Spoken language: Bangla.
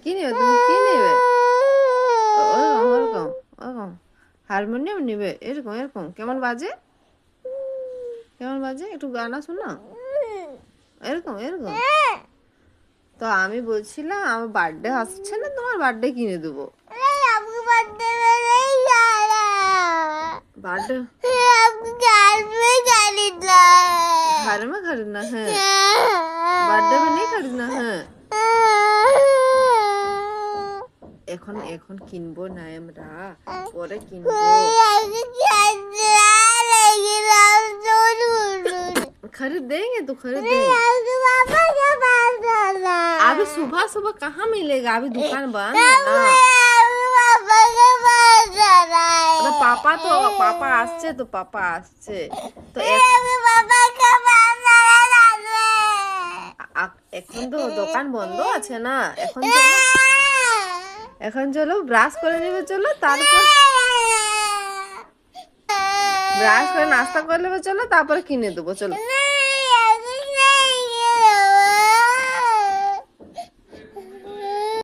কি নেবে তুমি, কি নেবে? ওরকম ওরকম ওরকম হারমোনিয়াম নিবে, এরকম এরকম। কেমন বাজে, কেমন বাজে একটু গানা শোনা, এরকম এরকম। তো আমি বলছিলাম আমার বার্থডে আসছে না, তোমার বার্থডে কিনে দেবো। बार्डे घर में खरीदना है, बार्डे में नहीं खरीदना है। এখন এখন কিনবো না আমরা, পরে কিনবো। खरीद देंगे तो खरीद देंगे। अभी सुबह सुबह कहाँ मिलेगा, अभी दुकान बंद है ना। तो पापा আসছে তো, পাপা আসছে তো। এখন তো দোকান বন্ধ আছে না, এখন চলো ব্রাশ করে নেবে, চলো তারপর ব্রাশ করে নাস্তা করে নেবে, চলো তারপরে কিনে দেবো, চলো।